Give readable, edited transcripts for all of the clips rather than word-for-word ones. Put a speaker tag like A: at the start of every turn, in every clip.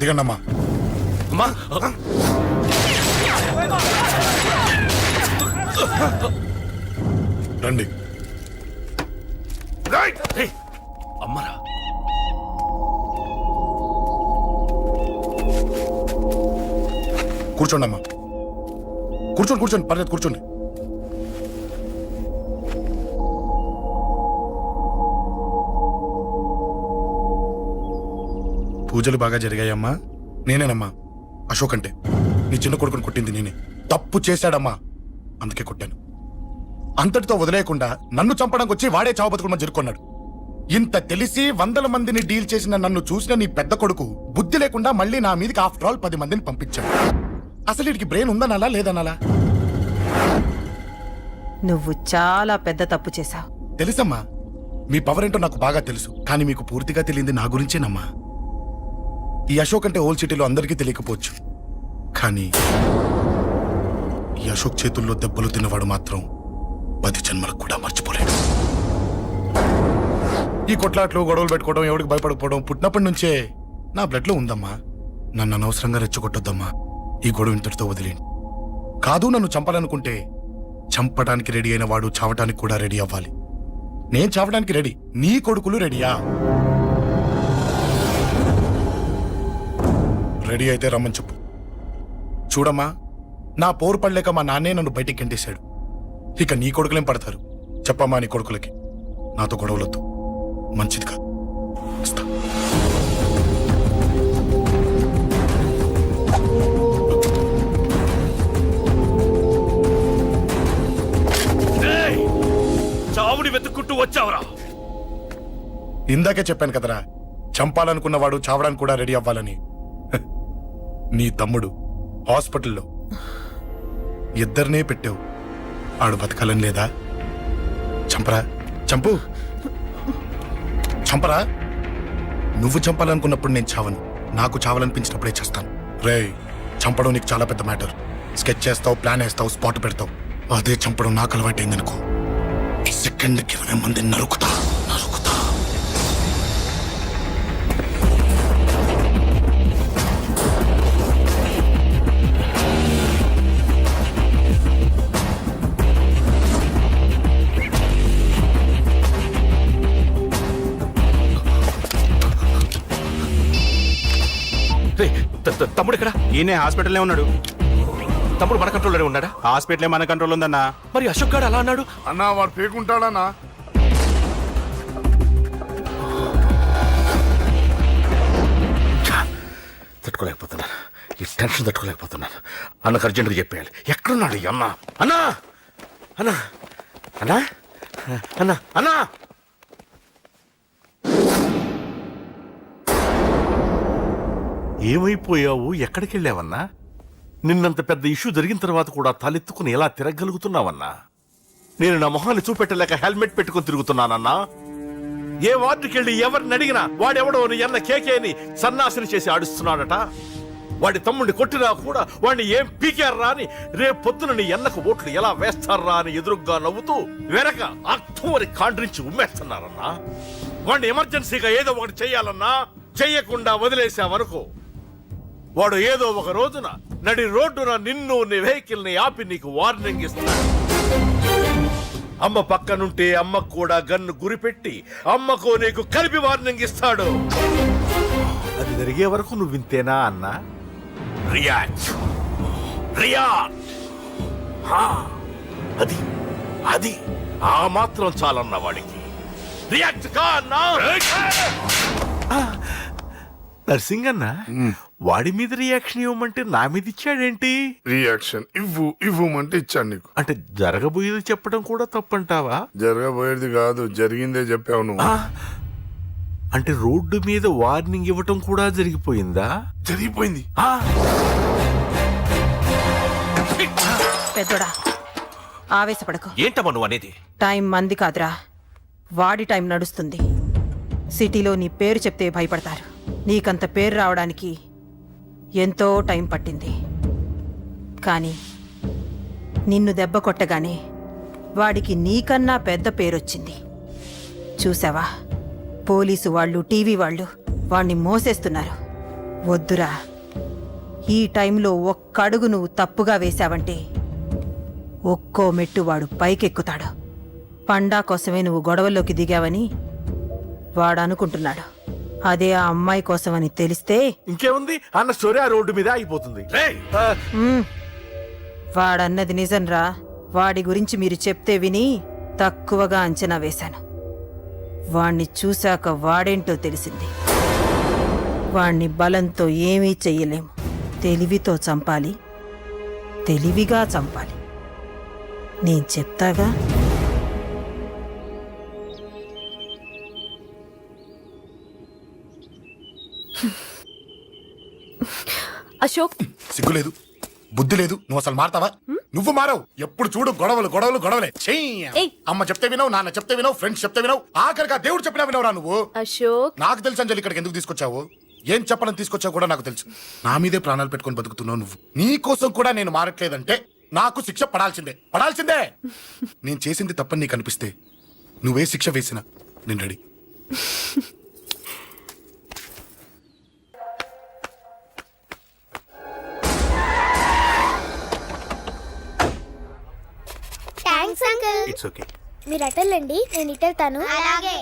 A: దిగండమ్మా.
B: అమ్మా
A: రండి.
B: అమ్మరా
A: కూర్చోండి అమ్మా. కూర్చోండి పర్లేదు కూర్చోండి. పూజలు బాగా జరిగాయమ్మా? నేనేనమ్మా అశోక్ అంటే. నీ చిన్న కొడుకుని కొట్టింది నేనే. తప్పు చేశాడమ్మా, అందుకే కొట్టాను. అంతటితో వదిలేయకుండా నన్ను చంపడానికి వచ్చి వాడే చావు బతుకుమని జరుకున్నాడు. ఇంత తెలిసి 100 మందిని డీల్ చేసిన నన్ను చూసిన నీ పెద్ద కొడుకు బుద్ధి లేకుండా మళ్ళీ నా మీదకి ఆఫ్టర్ ఆల్ 10 మందిని పంపించాడు. అసలు వీడికి బ్రెయిన్ ఉందనాలా లేదనాలా?
C: నువ్వు చాలా పెద్ద తప్పు చేశావు.
A: తెలుసమ్మా, మీ పవర్ ఏంటో నాకు బాగా తెలుసు. కానీ మీకు పూర్తిగా తెలియంది నా గురించేనమ్మా. ఈ అశోక్ అంటే ఓల్డ్ సిటీలో అందరికీ తెలియకపోవచ్చు, కానీ ఈ అశోక్ చేతుల్లో దెబ్బలు తిన్నవాడు మాత్రం 10 జన్మలకు కూడా మర్చిపోలేడు. ఈ కొట్లాట్లు గొడవలు పెట్టుకోవడం, ఎవరికి భయపడకపోవడం పుట్టినప్పటి నుంచే నా బ్లడ్ లో ఉందమ్మా. నన్ను అనవసరంగా రెచ్చగొట్టొద్దమ్మా. ఈ గొడవ ఇంతటితో వదిలేండి. కాదు, నన్ను చంపాలనుకుంటే చంపడానికి రెడీ అయిన వాడు చావటానికి కూడా రెడీ అవ్వాలి. నేను చావడానికి రెడీ, నీ కొడుకులు రెడీయా? రెడీ అయితే రమ్మని చెప్పు. చూడమ్మా, నా పోరు పడలేక మా నాన్నే నన్ను బయటికి గెంటేశాడు. ఇక నీ కొడుకులేం పడతారు? చెప్పమ్మా నీ కొడుకులకి నాతో గొడవలొద్దు, మంచిది కాదు. వస్తా.
B: చావుని వెతుక్కుంటూ వచ్చావురా.
A: ఇందాకే చెప్పాను కదరా, చంపాలనుకున్నవాడు చావడానికి కూడా రెడీ అవ్వాలని. నీ తమ్ముడు హాస్పిటల్లో ఇద్దరినే పెట్టావు. ఆడు బతకాలని లేదా? చంపరా, చంపు, చంపరా. నువ్వు చంపాలనుకున్నప్పుడు నేను చావను, నాకు చావాలనిపించినప్పుడే చేస్తాను. రేయ్, చంపడం నీకు చాలా పెద్ద మ్యాటర్. స్కెచ్ చేస్తావు, ప్లాన్ వేస్తావు, స్పాట్ పెడతావు. అదే చంపడం నాకు అలవాటైందనుకో, సెకండ్కి 20 మందిని నరుకుతా.
B: తమ్ముడు ఇక్కడ?
D: ఈయనే హాస్పిటల్లో ఉన్నాడు.
B: తమ్ముడు మన కంట్రోల్లోనే ఉన్నాడా?
D: హాస్పిటలే మన కంట్రోల్ ఉందన్నా.
B: మరి అశోక్ గారు అలా అన్నాడు?
A: అన్నా వాడు పేకుంటాడన్నా.
B: తట్టుకోలేకపోతున్నాను, ఈ టెన్షన్ తట్టుకోలేకపోతున్నాను. అన్నకు అర్జెంటుగా చెప్పేయాలి. ఎక్కడున్నాడు ఈ అన్న? అన్నా అన్నా అన్నా అన్నా అన్నా ఏమైపోయావు? ఎక్కడికి వెళ్ళావన్నా? నిన్నంత పెద్ద ఇష్యూ జరిగిన తర్వాత కూడా తలెత్తుకుని ఎలా తిరగలుగుతున్నావన్నా? నేను నా మొహాన్ని చూపెట్టలేక హెల్మెట్ పెట్టుకుని తిరుగుతున్నానన్నా. ఏ వార్డుకి వెళ్ళి ఎవరిని అడిగినా వాడెవడో నీ అన్న కేకేని సన్నాసిని చేసి ఆడిస్తున్నాడట. వాడి తమ్ముడిని కొట్టినా కూడా వాడిని ఏం పీకారా అని రేపు పొద్దున నీ అన్నకు ఓట్లు ఎలా వేస్తారా అని ఎదురుగ్గా నవ్వుతూ వెనక అర్థమని కాండ్రించి ఉమ్మేస్తున్నారన్నా. వాడిని ఎమర్జెన్సీగా ఏదో ఒకటి చెయ్యాలన్నా. చెయ్యకుండా వదిలేసావనుకో, వాడు ఏదో ఒక రోజున నడి రోడ్డున నిన్ను నీ వెహికల్ ని ఆపి నీకు వార్నింగ్ ఇస్తాడు. అమ్మ పక్కనుంటే అమ్మకు కూడా గన్ను గురిపెట్టి అమ్మకు నీకు కలిపి వార్నింగ్ ఇస్తాడు. అది జరిగే వరకు నువ్వు వింతేనా అన్నా? React react. అది అది ఆ మాత్రం చాలన్న వాడికి. రియాక్ట్ కా అన్నా. నర్సింగ్ అన్న, వాడి మీద రియాక్షన్ ఇవ్వమంటే నా మీద ఇచ్చాడేంటి?
E: రియాక్షన్ ఇవ్వమంటే ఇచ్చాను నీకు.
B: అంటే జరగబోయేది చెప్పడం కూడా తప్పంటావా?
E: జరగబోయేది కాదు, జరిగిందే చెప్పావు నువ్వు.
B: అంటే రోడ్డు మీద వార్నింగ్ ఇవ్వటం కూడా జరిగిపోయిందా?
E: జరిగిపోయింది.
C: పెద్దోడా, ఆవేశపడకు.
B: ఏంటమ్మా నువ్వు అనేది?
C: టైం మంది కాదురా, వాడి టైం నడుస్తుంది. సిటీలో నీ పేరు చెప్తే భయపడతారు. నీకంత పేరు రావడానికి ఎంతో టైం పట్టింది. కానీ నిన్ను దెబ్బ కొట్టగానే వాడికి నీకన్నా పెద్ద పేరొచ్చింది. చూసావా, పోలీసు వాళ్ళు, టీవీ వాళ్ళు వాణ్ణి మోసేస్తున్నారు. వద్దురా, ఈ టైంలో ఒక్కడుగు నువ్వు తప్పుగా వేశావంటే ఒక్కో మెట్టు వాడు పైకెక్కుతాడు. పండా కోసమే నువ్వు గొడవల్లోకి దిగావని వాడు అనుకుంటున్నాడు. అదే ఆ అమ్మాయి కోసమని తెలిస్తే
B: ఇంకేముంది అన్న స్టోరీ ఆ రోడ్డు మీద అయిపోతుంది.
C: వాడన్నది నిజంరా. వాడి గురించి మీరు చెప్తే విని తక్కువగా అంచనా వేశాను. వాణ్ణి చూశాక వాడేంటో తెలిసింది. వాణ్ణి బలంతో ఏమీ చెయ్యలేము. తెలివితో చంపాలి, తెలివిగా చంపాలి. నేను చెప్తాగా.
F: అశోక్,
A: సిగ్గు లేదు, బుద్ధి లేదు. నువ్వు అసలు మారతావా? నువ్వు మారవు. ఎప్పుడు చూడు గొడవలు గొడవలు గొడవలే. చెయ్యి.
F: ఏయ్.
A: అమ్మ చెప్తే వినవు, నాన్న చెప్తే వినవు, ఫ్రెండ్స్ చెప్తే వినవు, ఆఖరిగా దేవుడు చెప్పినా వినవురా నువ్వు.
F: అశోక్,
A: నాకు తెలుసు అంజలి ఇక్కడికి ఎందుకు తీసుకొచ్చావు, ఏం చెప్పాలని తీసుకొచ్చావు కూడా నాకు తెలుసు. నా మీదే ప్రాణాలు పెట్టుకొని బతుకుతున్నావు నువ్వు. నీ కోసం కూడా నేను మారట్లేదంటే నాకు శిక్ష పడాల్సిందే, పడాల్సిందే. నేను చేసింది తప్పని నీకు అనిపిస్తే నువ్వే శిక్ష వేసినా నేను ready.
G: Thanks uncle.
D: It's okay.
G: మీరు అటెళ్ళండి, నేను ఇటెళ్తాను. అలాగే.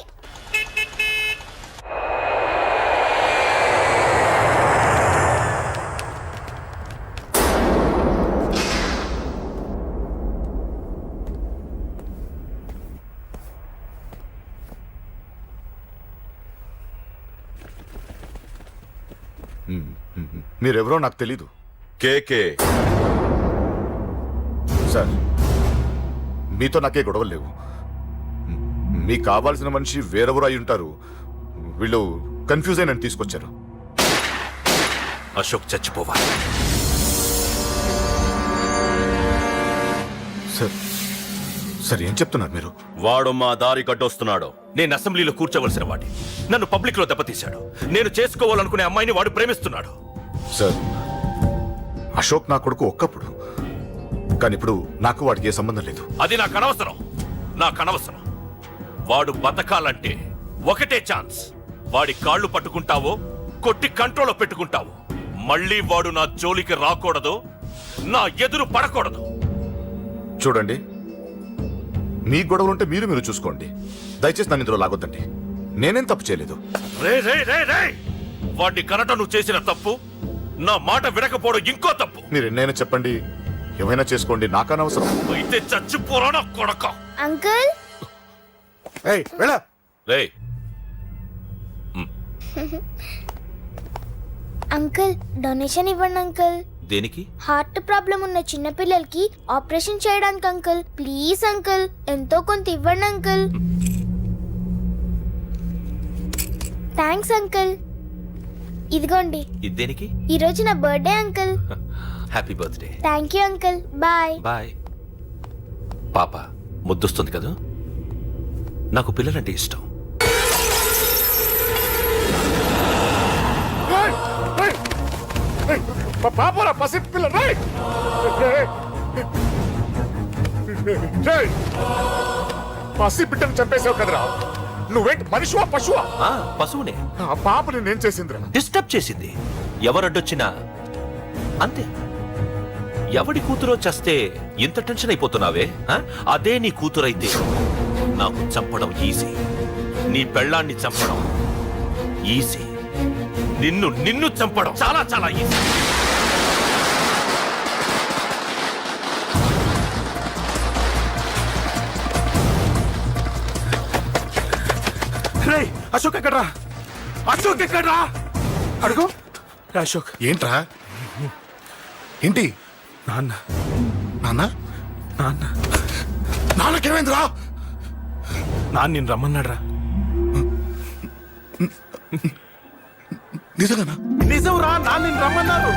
H: మీరెవరో నాకు తెలీదు.
I: కేకే
H: సార్, మీతో నాకే గొడవలు లేవు. మీకు కావాల్సిన మనిషి వేరెవరో అయి ఉంటారు. వీళ్ళు కన్ఫ్యూజ్ అయి నన్ను తీసుకొచ్చారు.
B: అశోక్ చచ్చిపోవాలి.
H: సార్ సార్ ఏం చెప్తున్నారు మీరు?
I: వాడు మా దారి కట్టొస్తున్నాడు.
B: నేను అసెంబ్లీలో కూర్చోవలసిన వాడి నన్ను పబ్లిక్ లో దెబ్బతీశాడు. నేను చేసుకోవాలనుకునే అమ్మాయిని వాడు ప్రేమిస్తున్నాడు.
H: సార్, అశోక్ నా కొడుకు ఒక్కప్పుడు, కానీ ఇప్పుడు నాకు వాడికి ఏ సంబంధం లేదు.
B: అది నాకు అనవసరం, నాకు అనవసరం. వాడు బతకాలంటే ఒకటే ఛాన్స్. వాడి కాళ్ళు పట్టుకుంటావో కొట్టి కంట్రోల్లో పెట్టుకుంటావో. మళ్ళీ వాడు నా జోలికి రాకూడదు, నా ఎదురు పడకూడదు.
H: చూడండి, మీ గొడవలుంటే మీరు చూసుకోండి. దయచేసి నన్ను ఇందులో లాగొద్దండి. నేనేం తప్పు చేయలేదు.
B: రే రే రే రే వాడిని కనట నువ్వు చేసిన తప్పు, నా మాట వినకపోవడం ఇంకో తప్పు.
H: మీరు ఎన్నైనా చెప్పండి, ఏమైనా చేసుకోండి, నాకనవసరం.
B: అయితే చచ్చిపోరా నా కొడక.
G: అంకుల్,
A: ఏయ్ వెళ్ళ.
B: రే
G: అంకుల్ డొనేషన్ ఇవ్వండి అంకుల్.
B: దేనికి?
G: హార్ట్ ప్రాబ్లం ఉన్న చిన్న పిల్లలకి ఆపరేషన్ చేయడానికి అంకుల్. ప్లీజ్ అంకుల్, ఎంతో కొంత ఇవ్వండి అంకుల్. Thanks uncle. ఇదిగోండి,
B: ఇది దేనికి?
G: ఈ రోజు నా birthday uncle.
B: Happy birthday.
G: Thank you uncle. Bye.
B: Bye. పాప ముద్దొస్తుంది కదా, నాకు పిల్లలంటే ఇష్టం.
H: పాపరా పసి పిల్ల. పసి బిడ్డను చంపేశావు కదరా. నువ్వేంటి మనిషివా పశువా?
B: ఆ, పశువునే.
H: ఆ పాపని నేను చేసిందిరా.
B: డిస్టర్బ్ చేసింది. ఎవరడ్డొచ్చినా అంతే. ఎవడి కూతురో చేస్తే ఇంత టెన్షన్ అయిపోతున్నావే? ఆ? అదే నీ కూతురైతే నాకు చంపడం ఈజీ. నీ పెళ్ళాన్ని చంపడం ఈజీ. నిన్ను చంపడం చాలా చాలా ఈజీ.
D: అశోక్ ఎక్కడ్రా? అశోక్ ఎక్కడ్రా? అడుగు. అశోక్
A: ఏంట్రా? ఏంటి?
D: నాన్న,
A: నాన్న
D: నాన్న,
A: నాన్నకేమైందిరా?
D: నాన్న నేను రమ్మన్నాడ్రా.
A: నిజంగానా?
D: నిజం రా, నాన్న నేను రమ్మన్నారు.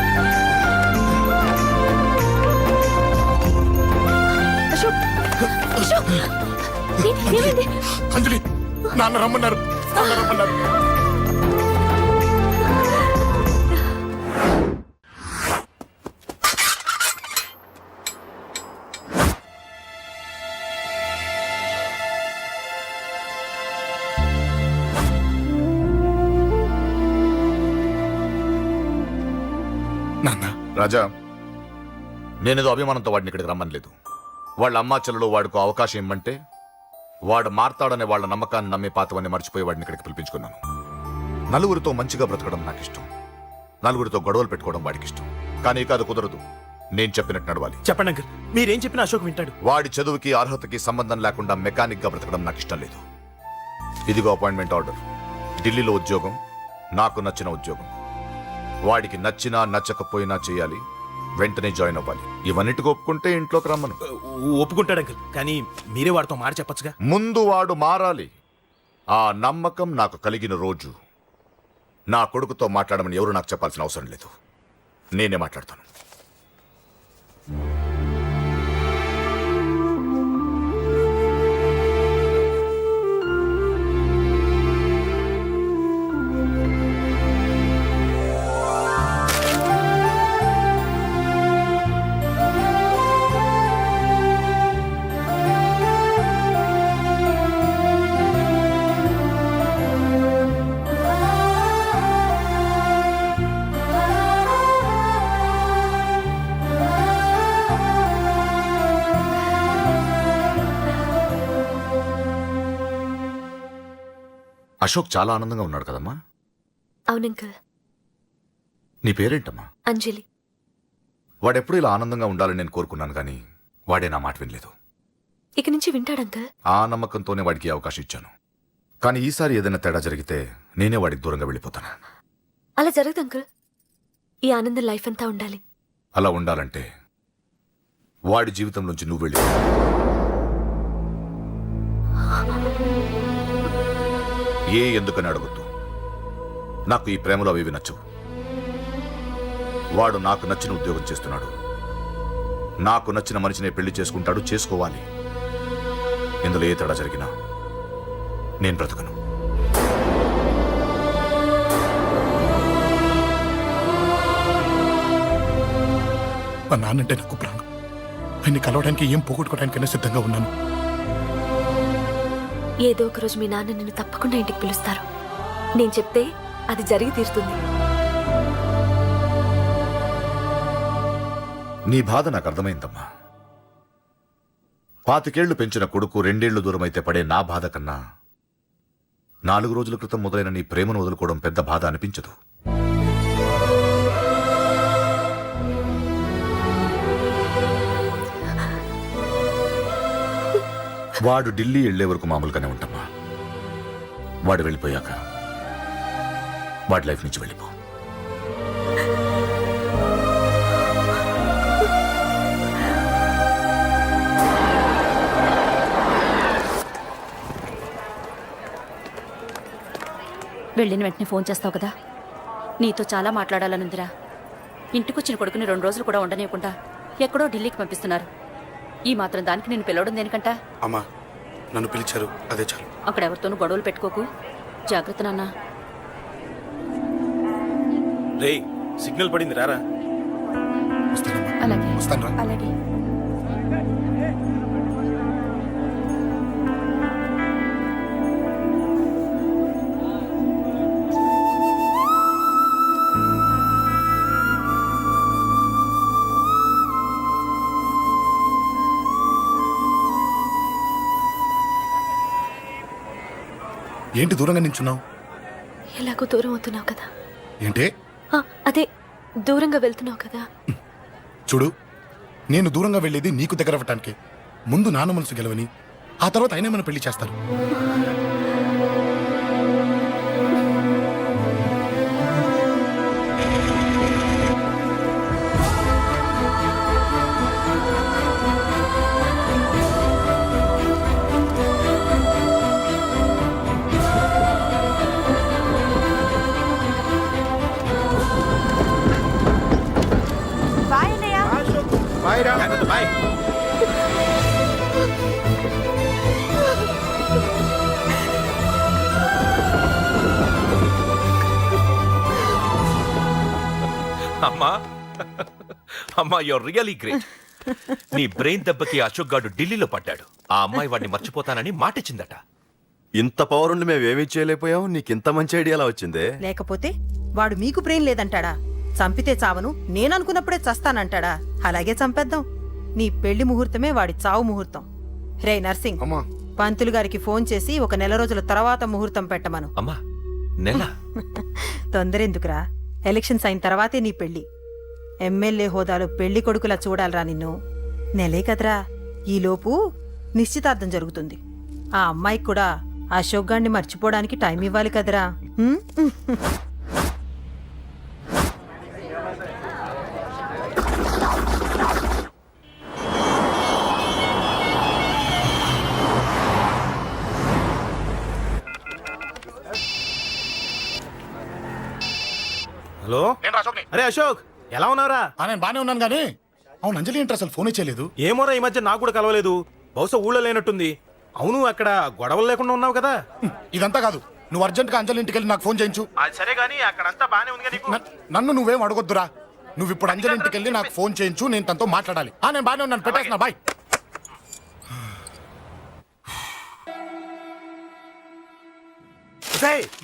F: అశోక్, అశోక్, ఏమైంది?
A: అంజలి, నాన్న రమ్మన్నారు, నాన్న రమ్మన్నారు.
H: రాజా, నేనేదో అభిమానంతో వాడిని ఇక్కడికి రమ్మనలేదు. వాళ్ళ అమ్మా చెల్లెలు వాడికి అవకాశం ఇమ్మంటే వాడు మారతాడనే వాళ్ళ నమ్మకాన్ని నమ్మి పాతవన్నీ మర్చిపోయి వాడిని ఇక్కడికి పిలిపించుకున్నాను. నలుగురితో మంచిగా బ్రతకడం నాకు ఇష్టం, నలుగురితో గొడవలు పెట్టుకోవడం వాడికి ఇష్టం. కానీ ఇక అది కుదరదు. నేను చెప్పినట్టు నడవాలి.
D: చెప్పండి అంకుల్, మీరేం చెప్పినా అశోక్ వింటాడు.
H: వాడి చదువుకి అర్హతకి సంబంధం లేకుండా మెకానిక్ గా బ్రతకడం నాకు ఇష్టం లేదు. ఇదిగో అపాయింట్మెంట్ ఆర్డర్. ఢిల్లీలో ఉద్యోగం, నాకు నచ్చిన ఉద్యోగం. వాడికి నచ్చినా నచ్చకపోయినా చేయాలి, వెంటనే జాయిన్ అవ్వాలి. ఇవన్నిటికి ఒప్పుకుంటే ఇంట్లోకి రమ్మను.
D: ఒప్పుకుంటాడు అంకుల్, కానీ మీరే వాడితో మాట చెప్పొచ్చుగా.
H: ముందు వాడు మారాలి. ఆ నమ్మకం నాకు కలిగిన రోజు నా కొడుకుతో మాట్లాడమని ఎవరు నాకు చెప్పాల్సిన అవసరం లేదు. నేనే మాట్లాడతాను. అశోక్ చాలా ఆనందంగా ఉన్నాడు కదమ్మా.
F: అవునంకుల్.
H: నీ పేరేంటమ్మా?
F: అంజలి.
H: వాడెప్పుడు ఇలా ఆనందంగా ఉండాలని నేను కోరుకున్నాను, కానీ వాడే నా మాట వినలేదు.
F: ఇక నుంచి వింటాడంకుల్.
H: ఆ నమ్మకంతోనే వాడికి ఈ అవకాశం ఇచ్చాను. కానీ ఈసారి ఏదైనా తేడా జరిగితే నేనే వాడికి దూరంగా వెళ్ళిపోతాను.
F: అలా జరగదు అంకుల్. ఈ ఆనందం లైఫ్ అంతా ఉండాలి.
H: అలా ఉండాలంటే వాడి జీవితం నుంచి నువ్వు వెళ్ళి ఎందుకని అడగొద్దు. నాకు ఈ ప్రేమలో అవి నచ్చవు. వాడు నాకు నచ్చిన ఉద్యోగం చేస్తున్నాడు, నాకు నచ్చిన మనిషినే పెళ్లి చేసుకుంటాడు, చేసుకోవాలి. ఇందులో ఏ తేడా జరిగినా నేను బ్రతకను.
A: మా నాన్నంటే నాకు ప్రాణం. ఆయన్ని కలవడానికి ఏం పోగొట్టుకోవడానికైనా సిద్ధంగా ఉన్నాను.
F: ఏదో ఒక రోజు మీ నాన్న నిన్ను తప్పకుండా ఇంటికి పిలుస్తారు. నేను చెప్తే అది జరిగి తీరుతుంది.
H: నీ బాధ నాకు అర్థమైందమ్మా. 25 ఏళ్లు పెంచిన కొడుకు 2 ఏళ్లు దూరమైతే పడే నా బాధ కన్నా 4 రోజుల క్రితం మొదలైన నీ ప్రేమను వదులుకోవడం పెద్ద బాధ అనిపించదు. వాడు ఢిల్లీ వెళ్లే వరకు మామూలుగానే ఉంటామా. వాడు వెళ్ళిపోయాక వాడి లైఫ్ నుంచి వెళ్ళిపో.
J: వెళ్ళిన వెంటనే ఫోన్ చేస్తావు కదా. నీతో చాలా మాట్లాడాలనుందిరా. ఇంటికొచ్చిన కొడుకుని 2 రోజులు కూడా ఉండనివ్వకుండా ఎక్కడో ఢిల్లీకి పంపిస్తున్నారు. ఈ మాత్రం దానికి నేను పిలవడం దేనికంట?
A: అమ్మా, నన్ను పిలిచారు, అదే చాలు.
J: అక్కడ ఎవరితోనూ గొడవలు పెట్టుకోకు. జాగ్రత్త నాన్న.
D: రే, సిగ్నల్ పడింది, రారా.
A: వస్తానమ్మా.
J: అలాగే
A: వస్తాను.
J: అలాగే.
A: ఏంటి దూరంగా నించున్నావు?
F: ఎలాగో దూరం అవుతున్నావు కదా.
A: ఏంటి?
F: అదే దూరంగా వెళ్తున్నావు కదా.
A: చూడు, నేను దూరంగా వెళ్ళేది నీకు దగ్గర అవ్వటానికి. ముందు నాన్న మనసు గెలవని, ఆ తర్వాత అయినా మన పెళ్లి చేస్తారు.
D: బాయ్.
I: అమ్మా అమ్మా, యూర్ రియలీ గ్రేట్. నీ బ్రెయిన్ దెబ్బకి అశోక్ గాడు ఢిల్లీలో పడ్డాడు. ఆ అమ్మాయి వాడిని మర్చిపోతానని మాటిచ్చిందట.
K: ఇంత పవర్ ఉండి మేమేమీ చేయలేకపోయావు. నీకింత మంచి ఐడియా ఎలా వచ్చిందే?
C: లేకపోతే వాడు మీకు బ్రెయిన్ లేదంటాడా? చంపితే చావను నేననుకున్నప్పుడే చస్తానంటాడా? అలాగే చంపేద్దాం. నీ పెళ్లి ముహూర్తమే వాడి చావు ముహూర్తం. రే నర్సింగ్,
E: అమ్మా
C: పంతులు గారికి ఫోన్ చేసి ఒక నెల రోజుల తర్వాత ముహూర్తం పెట్టమను.
I: అమ్మా నెల
C: తొందరెందుకురా? ఎలక్షన్స్ అయిన తర్వాతే నీ పెళ్లి. ఎమ్మెల్యే హోదాలో పెళ్లి కొడుకులా చూడాలరా నిన్ను. నెలే కదరా, ఈలోపు నిశ్చితార్థం జరుగుతుంది. ఆ అమ్మాయికి కూడా అశోక్ గాన్ని మర్చిపోవడానికి టైం ఇవ్వాలి కదరా. హ్మ్?
D: హలో,
A: నేను అశోక్ని.
D: అరే అశోక్, ఎలా ఉన్నారా?
A: నేను బానే ఉన్నాను కానీ అవును, అంజలి ఏంటి అసలు ఫోన్ చేయలేదు?
D: ఏమోరా, ఈ మధ్య నాకు కూడా కలవలేదు. బహుశా ఊళ్ళో లేనట్టుంది. అవును, అక్కడ గొడవలు లేకుండా ఉన్నావు కదా?
A: ఇదంతా కాదు, నువ్వు అర్జెంట్ గా అంజలి ఇంటికి వెళ్ళి నాకు ఫోన్ చేయించు.
D: అది సరే గానీ అక్కడంతా బానే ఉంది నీకు.
A: నన్ను నువ్వేం అడగొద్దురా. నువ్వు ఇప్పుడు అంజలి ఇంటికి వెళ్ళి నాకు ఫోన్ చేయించు, నేను తనతో మాట్లాడాలి. నేను బానే ఉన్నాను, పెట్టేస్తున్నా, బాయ్.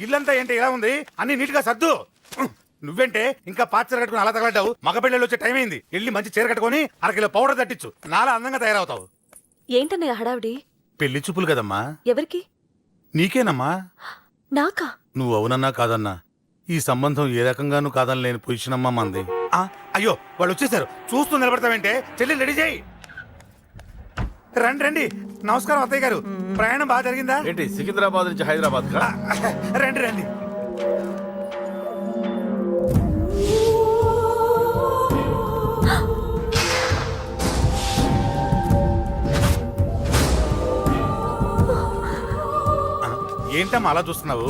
K: ఇల్లంతా ఏంటి ఇలా ఉంది? అన్ని నీట్ గా సర్దు. నువ్వేంటే ఇంకా పాత చీర కట్టుకుని అలా తగలడ్డావు? మగ పెళ్ళిళ్ళు వచ్చే టైం అయింది. వెళ్ళి మంచి చీర కట్టుకుని అరకిలో పౌడర్ తట్టించు. నాలా అందంగా తయారవుతావు.
F: ఏంటన్నయ్య హడావిడి?
K: పెళ్లి చూపులు కదమ్మా.
F: ఎవరికి?
K: నీకేనమ్మా.
F: నాకా?
K: నువ్వు అవునన్నా కాదన్నా ఈ సంబంధం ఏ రకంగానూ కాదని లేని పొజిషన్ అమ్మా మంది. అయ్యో, వాళ్ళు వచ్చేసారు. చూస్తూ నిలబడతావేంటే? చెల్లి రెడీ చేయి. రండి రండి. నమస్కారం అత్తయ్య గారు. ప్రయాణం బాగా జరిగిందా?
B: ఏంటి సికింద్రాబాద్ నుంచి హైదరాబాద్ కా?
K: రండి రండి. ఏంటమ్మా అలా చూస్తున్నావు?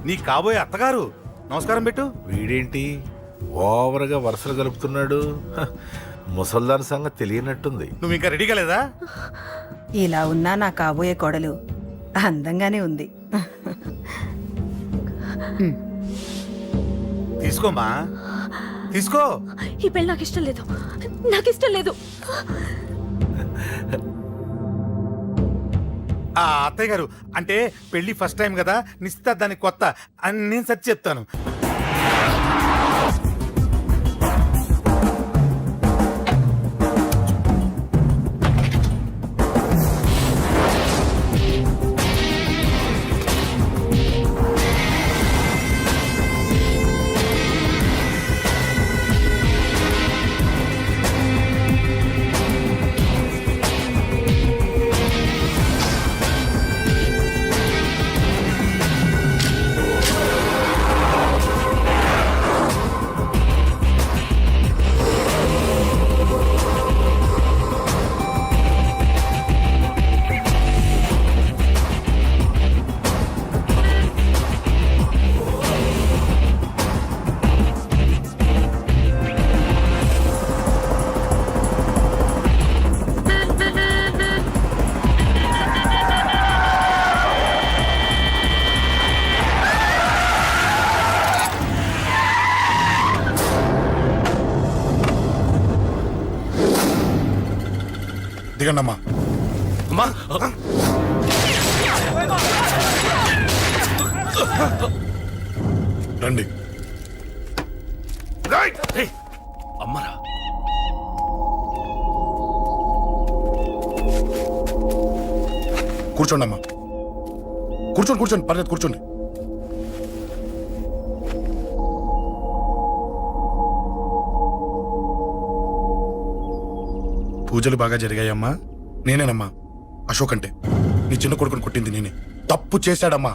K: నీ కాబోయే అత్తగారు. నమస్కారం పెట్టు.
B: వీడేంటి ఓవర్గా వరుసలు కలుపుతున్నాడు? హ, ముసల్దాన్ సంగతి తెలియనట్టుంది.
K: నువ్వు ఇంకా రెడీగా లేదా?
C: ఇలా ఉన్నా నా కాబోయే కోడలు అందంగానే ఉంది.
K: తీసుకోమ్మా, తీసుకో.
F: ఈ పెళ్ళి నాకు ఇష్టం లేదు. నాకు ఇష్టం లేదు.
K: అత్తయ్య గారు, అంటే పెళ్లి ఫస్ట్ టైం కదా, నిశ్చితార్థానికి కొత్త అని నేను సర్చి చెప్తాను.
A: దిగండమ్మా.
I: అమ్మా
A: రండి.
I: అమ్మరా,
A: కూర్చోండి అమ్మా. కూర్చోండి కూర్చోండి, పర్లేదు కూర్చోండి. పూజలు బాగా జరిగాయమ్మా. నేనేనమ్మా అశోక్ అంటే. నీ చిన్న కొడుకుని కొట్టింది నేనే. తప్పు చేశాడమ్మా,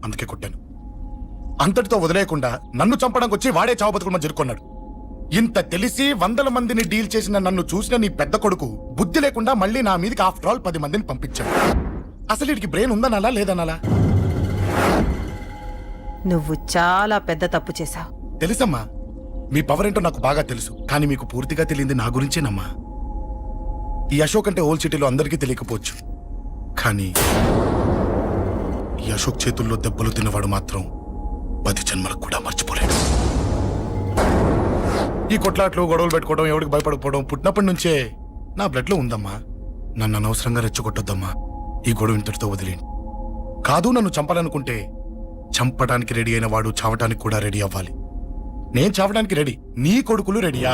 A: అందుకే కొట్టాను. అంతటితో వదిలేయకుండా నన్ను చంపడానికి వచ్చి వాడే చావు బతుకుని జరుపుకున్నాడు. ఇంత తెలిసి 100 మందిని డీల్ చేసిన నన్ను చూసిన నీ పెద్ద కొడుకు బుద్ధి లేకుండా మళ్ళీ నా మీదకి ఆఫ్టర్ ఆల్ 10 మందిని పంపించాడు. అసలు వీడికి బ్రెయిన్ ఉందనాలా లేదనాలా?
C: నువ్వు చాలా పెద్ద తప్పు చేశావు.
A: తెలుసమ్మా, మీ పవర్ ఏంటో నాకు బాగా తెలుసు. కానీ మీకు పూర్తిగా తెలియంది నా గురించేనమ్మా. ఈ అశోక్ అంటే ఓల్డ్ సిటీలో అందరికీ తెలియకపోవచ్చు, కానీ ఈ అశోక్ చేతుల్లో దెబ్బలు తిన్నవాడు మాత్రం 10 జన్మలకు కూడా మర్చిపోలేడు. ఈ కొట్లాట్లు గొడవలు పెట్టుకోవడం, ఎవరికి భయపడకపోవడం పుట్టినప్పటి నుంచే నా బ్లడ్ లో ఉందమ్మా. నన్ను అనవసరంగా రెచ్చగొట్టొద్దమ్మా. ఈ గొడవ ఇంతటితో వదిలేండి. కాదు, నన్ను చంపాలనుకుంటే చంపడానికి రెడీ అయిన వాడు చావటానికి కూడా రెడీ అవ్వాలి. నేను చావడానికి రెడీ, నీ కొడుకులు రెడీయా?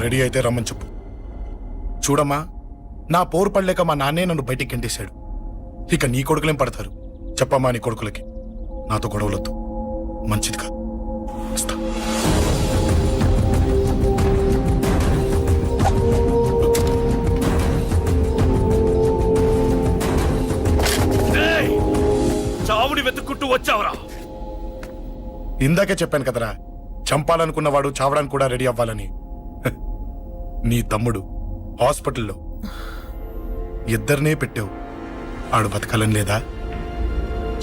A: రెడీ అయితే రమ్మని చెప్పు. చూడమ్మా, నా పోరు పడలేక మా నాన్నే నన్ను బయటికి గెంటేశాడు. ఇక నీ కొడుకులేం పడతారు చెప్పమ్మా? నీ కొడుకులకి నాతో గొడవలొద్దు, మంచిది కాదు. వస్తా.
I: చావుని వెతుక్కుంటూ వచ్చావురా.
A: ఇందాకే చెప్పాను కదరా, చంపాలనుకున్నవాడు చావడానికి కూడా రెడీ అవ్వాలని. హ, నీ తమ్ముడు హాస్పిటల్లో ఇద్దరినే పెట్టావు, ఆడు బతకాలని లేదా?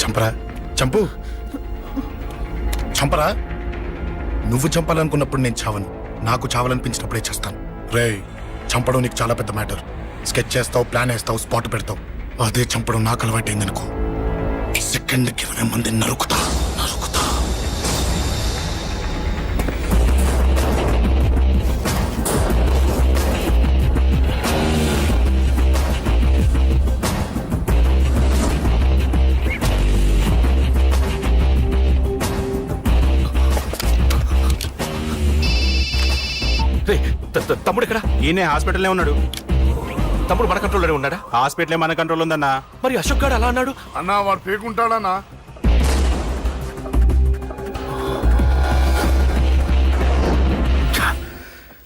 A: చంపరా, చంపు, చంపరా. నువ్వు చంపాలనుకున్నప్పుడు నేను చావను, నాకు చావాలనిపించినప్పుడే చేస్తాను. రే, చంపడం నీకు చాలా పెద్ద మ్యాటర్. స్కెచ్ చేస్తావు, ప్లాన్ వేస్తావు, స్పాట్ పెడతావు. అదే చంపడం నాకు అలవాటైందనుకో, సెకండ్కి 20 మందిని నరుకుతా.
I: రే, తమ్ముడు ఇక్కడ?
D: ఈయనే హాస్పిటల్లో ఉన్నాడు.
I: తమ్ముడు మన కంట్రోల్లోనే ఉన్నాడా?
D: హాస్పిటలే మన కంట్రోల్ ఉందన్నా.
I: మరి అశోక్ గారు అలా అన్నాడు?
E: అన్నా వాడు పేకుంటాడన్నా.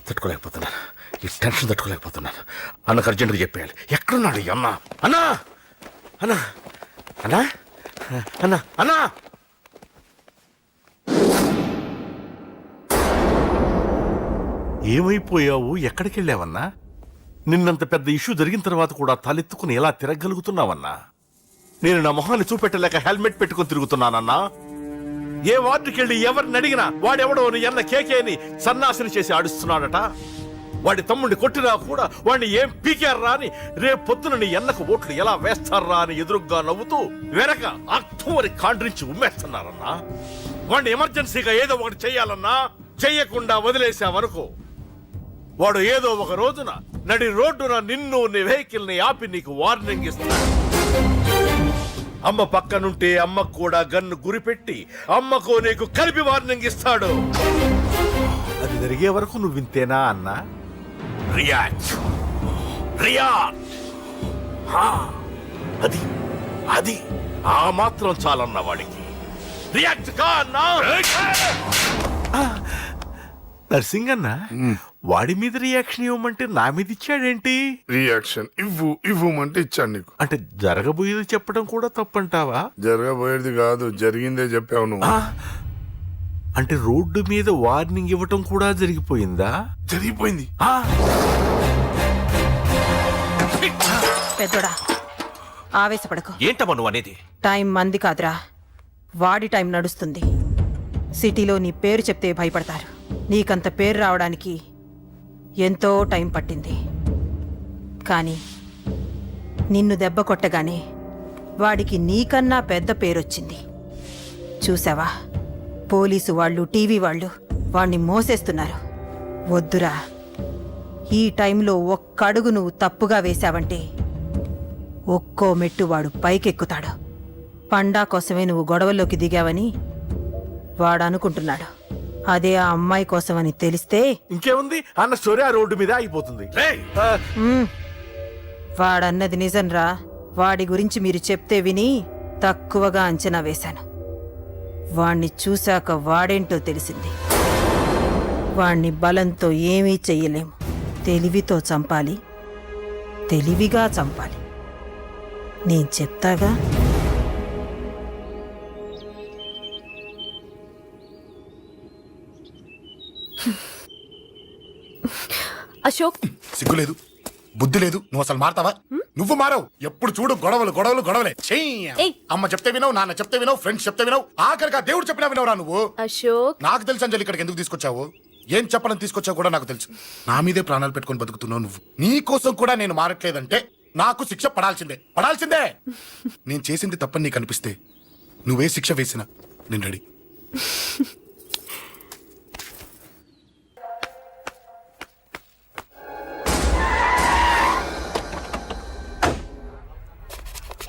B: తట్టుకోలేకపోతున్నాను, ఈ టెన్షన్ తట్టుకోలేకపోతున్నాను. అన్నకు అర్జెంటుగా చెప్పేయాలి. ఎక్కడున్నాడు ఈ అన్న? అన్నా, అన్నా, అన్నా, అన్నా, అన్నా. ఏమైపోయావు? ఎక్కడికి వెళ్ళావన్నా? నిన్నంత పెద్ద ఇష్యూ జరిగిన తర్వాత కూడా తలెత్తుకుని ఎలా తిరగలుగుతున్నావన్నా? నేను నా మొహాన్ని చూపెట్టలేక హెల్మెట్ పెట్టుకుని తిరుగుతున్నానన్నా. ఏ వార్డుకి వెళ్ళి ఎవరిని అడిగినా వాడెవడో నీ అన్న కేకేని సన్నాసిని చేసి ఆడిస్తున్నాడట. వాడి తమ్ముడిని కొట్టినా కూడా వాడిని ఏం పీకారా అని రేపు పొద్దున నీ అన్నకు ఓట్లు ఎలా వేస్తారా అని ఎదురుగ్గా నవ్వుతూ వెనక అక్టోబరి కాండ్రించి ఉమ్మేస్తున్నారన్నా. వాడిని ఎమర్జెన్సీగా ఏదో ఒకటి చెయ్యాలన్నా, చెయ్యకుండా వదిలేసావనుకో, వాడు ఏదో ఒక రోజున నడి రోడ్డున నిన్ను నీ వెహికల్ ని ఆపి నీకు వార్నింగ్ ఇస్తాడు. అమ్మ పక్కనుంటే అమ్మకు కూడా గన్ను గురిపెట్టి అమ్మకు నీకు కలిపి వార్నింగ్ ఇస్తాడు. అది జరిగే వరకు నువ్వు వింతేనా అన్నా? React, react. అది అది ఆ మాత్రం చాలన్న వాడికి. రియాక్ట్ కా అన్నా. నర్సింగ్ అన్న, వాడి మీద రియాక్షన్ ఇవ్వమంటే నా మీద ఇచ్చాడేంటి?
E: రియాక్షన్ ఇవ్వమంటే ఇచ్చాను నీకు.
B: అంటే జరగబోయేది చెప్పడం కూడా తప్పంటావా?
E: జరగబోయేది కాదు, జరిగిందే చెప్పావు నువ్వు.
B: అంటే రోడ్డు మీద వార్నింగ్ ఇవ్వటం కూడా జరిగిపోయిందా?
E: జరిగిపోయింది.
C: పెద్దోడా, ఆవేశపడకు.
I: ఏంటమ్మా నువ్వు అనేది?
C: టైం మంది కాదురా, వాడి టైం నడుస్తుంది. సిటీలో నీ పేరు చెప్తే భయపడతారు. నీకంత పేరు రావడానికి ఎంతో టైం పట్టింది. కానీ నిన్ను దెబ్బ కొట్టగానే వాడికి నీకన్నా పెద్ద పేరొచ్చింది. చూసావా, పోలీసు వాళ్ళు, టీవీ వాళ్ళు వాణ్ణి మోసేస్తున్నారు. వద్దురా, ఈ టైంలో ఒక్కడుగు నువ్వు తప్పుగా వేశావంటే ఒక్కో మెట్టు వాడు పైకెక్కుతాడు. పండా కోసమే నువ్వు గొడవల్లోకి దిగావని వాడు అనుకుంటున్నాడు. అదే ఆ అమ్మాయి కోసమని తెలిస్తే
B: ఇంకేముంది, అన్న స్టోరీ ఆ రోడ్డు మీద అయిపోతుంది.
C: వాడన్నది నిజంరా. వాడి గురించి మీరు చెప్తే విని తక్కువగా అంచనా వేశాను. వాణ్ణి చూశాక వాడేంటో తెలిసింది. వాణ్ణి బలంతో ఏమీ చెయ్యలేము. తెలివితో చంపాలి, తెలివిగా చంపాలి. నేను చెప్తాగా.
F: అశోక్,
A: సిగ్గులేదు, బుద్ధి లేదు. నువ్వు అసలు మారతావా? నువ్వు మారవు. ఎప్పుడు చూడు గొడవలు గొడవలు గొడవలే.
F: ఏయ్.
A: అమ్మ చెప్తే వినవు, నాన్న చెప్తే వినవు, ఫ్రెండ్స్ చెప్తే వినవు, ఆఖరిగా దేవుడు చెప్పినా వినవురా నువ్వు.
F: అశోక్,
A: నాకు తెలుసు అంజలి ఇక్కడికి ఎందుకు తీసుకొచ్చావు, ఏం చెప్పాలని తీసుకొచ్చావు కూడా నాకు తెలుసు. నా మీదే ప్రాణాలు పెట్టుకొని బతుకుతున్నావు నువ్వు. నీ కోసం కూడా నేను మారట్లేదంటే నాకు శిక్ష పడాల్సిందే, పడాల్సిందే. నేను చేసింది తప్పని నీకు అనిపిస్తే నువ్వే శిక్ష వేసినా నేను ready.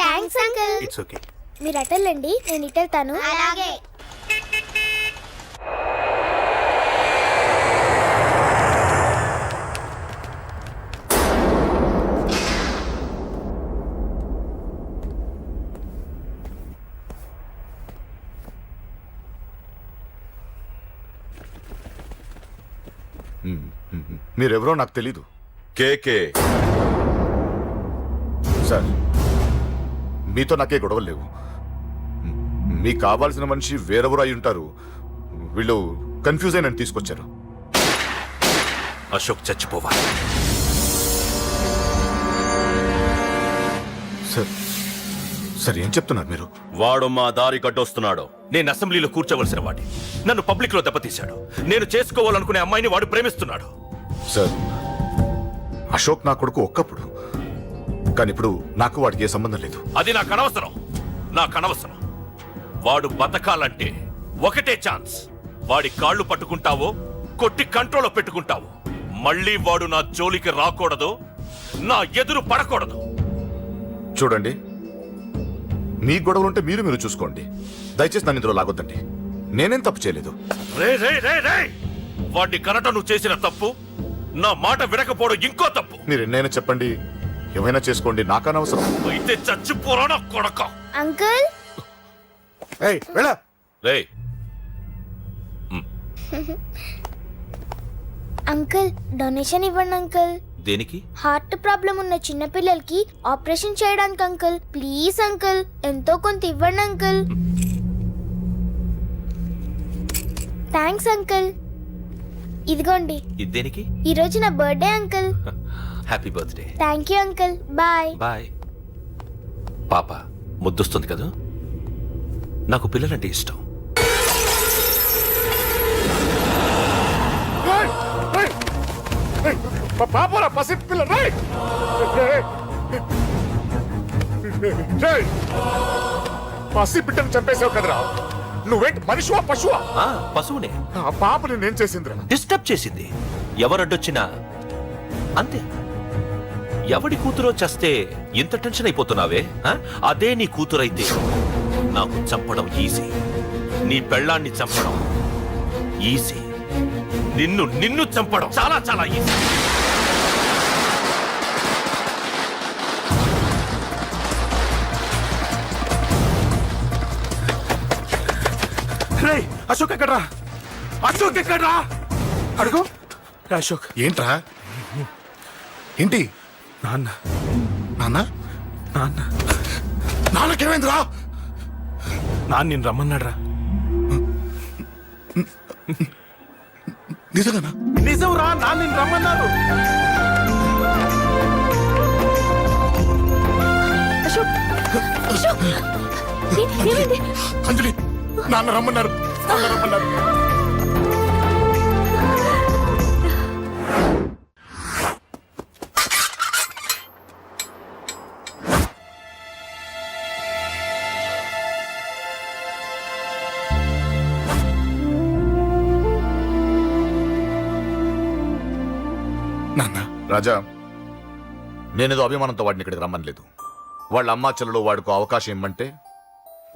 G: Thanks uncle.
D: It's okay.
G: మీరు అటెళ్ళండి, నేను ఇటెళ్తాను. అలాగే.
H: మీరెవరో నాకు తెలీదు.
I: కేకే
H: సార్, మీతో నాకే గొడవలు లేవు. మీకు కావాల్సిన మనిషి వేరెవరో అయి ఉంటారు. వీళ్ళు కన్ఫ్యూజ్ అయి నన్ను తీసుకొచ్చారు.
I: అశోక్ చచ్చిపోవాలి.
H: సార్ సార్ ఏం చెప్తున్నారు మీరు?
I: వాడు మా దారి కట్టొస్తున్నాడు. నేను అసెంబ్లీలో కూర్చోవలసిన వాడి నన్ను పబ్లిక్ లో దెబ్బతీశాడు. నేను చేసుకోవాలనుకునే అమ్మాయిని వాడు ప్రేమిస్తున్నాడు.
H: సార్, అశోక్ నా కొడుకు ఒక్కప్పుడు, కానీ ఇప్పుడు నాకు వాడికి ఏ సంబంధం లేదు.
I: అది నాకు అనవసరం. వాడు బతకాలంటే ఒకటే ఛాన్స్. వాడి కాళ్ళు పట్టుకుంటావో కొట్టి కంట్రోల్లో పెట్టుకుంటావో. మళ్ళీ వాడు నా జోలికి రాకూడదు, నా ఎదురు పడకూడదు.
H: చూడండి, మీ గొడవలుంటే మీరు చూసుకోండి. దయచేసి నన్ను ఇందులో లాగొద్దండి. నేనేం తప్పు చేయలేదు.
I: వాడిని కనటం నువ్వు చేసిన తప్పు, నా మాట వినకపోవడం ఇంకో తప్పు.
H: మీరు ఎన్నైనా చెప్పండి, ఏమైనా చేసుకోండి, నాకు అనవసరం.
I: అయితే చచ్చిపోరా నా కొడక.
G: అంకుల్,
A: ఏయ్ వెళ్ళ.
I: రేయ్,
G: అంకుల్ డొనేషన్ ఇవ్వండి అంకుల్.
I: దేనికి?
G: హార్ట్ ప్రాబ్లం ఉన్న చిన్న పిల్లలకి ఆపరేషన్ చేయడానికి అంకుల్. ప్లీజ్ అంకుల్, ఎంతో కొంత ఇవ్వండి అంకుల్. Thanks uncle. ఇదిగోండి.
I: ఇది దేనికి?
G: ఈ రోజు నా birthday uncle.
I: Happy birthday.
G: Thank you uncle. Bye.
I: Bye. పాప ముద్దొస్తుంది కదా, నాకు పిల్లలంటే ఇష్టం.
A: పాపరా పసి పిల్ల. పసి బిడ్డను చంపేసావు కదరా. నువ్వేంటి మనిషివా పశువా?
I: పశువునే.
A: ఆ పాపని నేను చేసిందిరా.
I: డిస్టర్బ్ చేసింది. ఎవరడ్డొచ్చినా అంతే. ఎవడి కూతురో చస్తే ఇంత టెన్షన్ అయిపోతున్నావే? అదే నీ కూతురైతే నాకు చంపడం ఈజీ. నీ పెళ్ళాన్ని చంపడం ఈజీ. నిన్ను చంపడం చాలా చాలా ఈజీ.
D: అశోక్ ఎక్కడ్రా? అశోక్ ఎక్కడ్రా? అడుగు. అశోక్.
A: ఏంట్రా? ఏంటి?
D: నాన్న
A: నాన్న
D: నాన్న
A: నాన్నకేమైందిరా?
D: నాన్న నేను రమ్మన్నాడ్రా.
A: నిజంగానా?
D: నిజం రా, నాన్న నేను రమ్మన్నారు.
F: అశోక్, అశోక్, ఏమైంది?
A: అంజలి, నాన్న రమ్మన్నారు. నాన్న.
H: రాజా, నేనేదో అభిమానంతో వాడిని ఇక్కడికి రమ్మనలేదు. వాళ్ళ అమ్మా చెల్లెలు వాడికి అవకాశం ఇమ్మంటే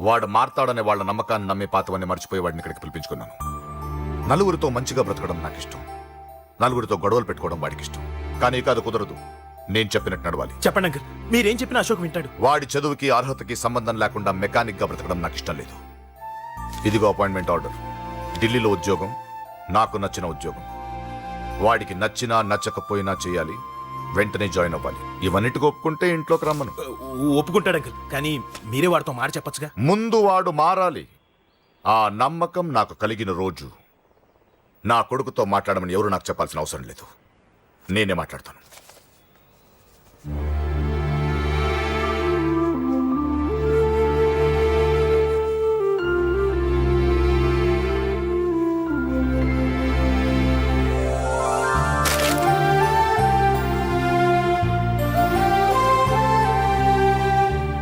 H: వాడు మారతాడనే వాళ్ళ నమ్మకాన్ని నమ్మి పాతవన్నీ మర్చిపోయి వాడిని ఇక్కడికి పిలిపించుకున్నాను. నలుగురితో మంచిగా బ్రతకడం నాకు ఇష్టం, నలుగురితో గొడవలు పెట్టుకోవడం వాడికి ఇష్టం. కానీ ఇక అది కుదరదు. నేను చెప్పినట్టు నడవాలి.
D: చెప్పండి అంకుల్, మీరేం చెప్పినా అశోక్ వింటాడు.
H: వాడి చదువుకి అర్హతకి సంబంధం లేకుండా మెకానిక్ గా బ్రతకడం నాకు ఇష్టం లేదు. ఇదిగో అపాయింట్మెంట్ ఆర్డర్. ఢిల్లీలో ఉద్యోగం, నాకు నచ్చిన ఉద్యోగం. వాడికి నచ్చినా నచ్చకపోయినా చేయాలి, వెంటనే జాయిన్ అవ్వాలి. ఇవన్నిటికి ఒప్పుకుంటే ఇంట్లోకి రమ్మను.
D: ఒప్పుకుంటాడు అంకుల్, కానీ మీరే వాడితో మాట చెప్పచ్చుగా.
H: ముందు వాడు మారాలి. ఆ నమ్మకం నాకు కలిగిన రోజు నా కొడుకుతో మాట్లాడమని ఎవరు నాకు చెప్పాల్సిన అవసరం లేదు. నేనే మాట్లాడతాను.